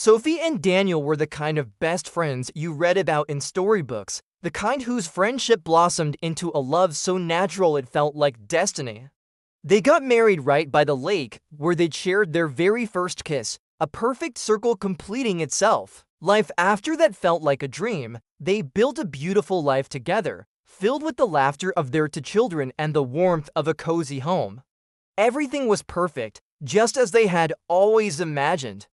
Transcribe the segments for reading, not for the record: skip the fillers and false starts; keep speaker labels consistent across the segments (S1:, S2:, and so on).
S1: Sophie and Daniel were the kind of best friends you read about in storybooks, the kind whose friendship blossomed into a love so natural it felt like destiny. They got married right by the lake, where they'd shared their very first kiss, a perfect circle completing itself. Life after that felt like a dream. They built a beautiful life together, filled with the laughter of their two children and the warmth of a cozy home. Everything was perfect, just as they had always imagined.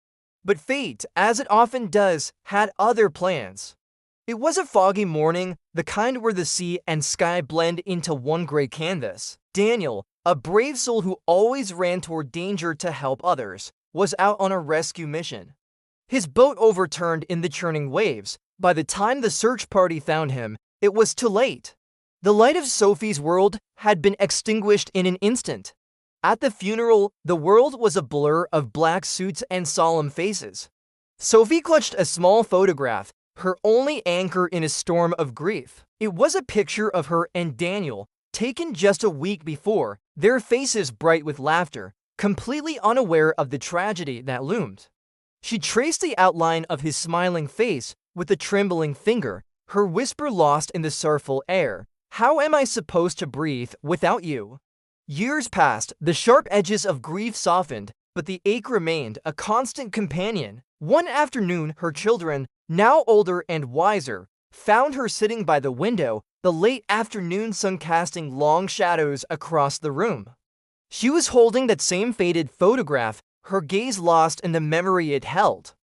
S1: But fate, as it often does, had other plans. It was a foggy morning, the kind where the sea and sky blend into one gray canvas. Daniel, a brave soul who always ran toward danger to help others, was out on a rescue mission. His boat overturned in the churning waves. By the time the search party found him, it was too late. The light of Sophie's world had been extinguished in an instant. At the funeral, the world was a blur of black suits and solemn faces. Sophie clutched a small photograph, her only anchor in a storm of grief. It was a picture of her and Daniel, taken just a week before, their faces bright with laughter, completely unaware of the tragedy that loomed. She traced the outline of his smiling face with a trembling finger, her whisper lost in the sorrowful air. "How am I supposed to breathe without you?" Years passed, the sharp edges of grief softened, but the ache remained, a constant companion. One afternoon, her children, now older and wiser, found her sitting by the window, the late afternoon sun casting long shadows across the room. She was holding that same faded photograph, her gaze lost in the memory it held.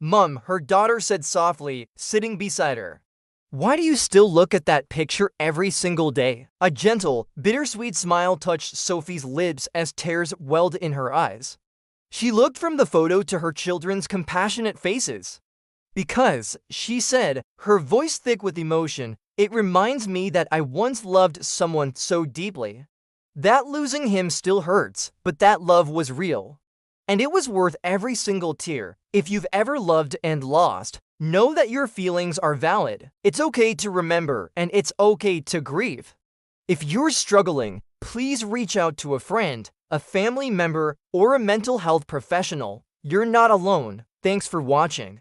S1: "Mum," her daughter said softly, sitting beside her. "Why do you still look at that picture every single day?" A gentle, bittersweet smile touched Sophie's lips as tears welled in her eyes. She looked from the photo to her children's compassionate faces. "Because," she said, her voice thick with emotion, "it reminds me that I once loved someone so deeply. That losing him still hurts, but that love was real. And it was worth every single tear. If you've ever loved and lost, know that your feelings are valid. It's okay to remember, and it's okay to grieve. If you're struggling, please reach out to a friend, a family member, or a mental health professional. You're not alone." Thanks for watching.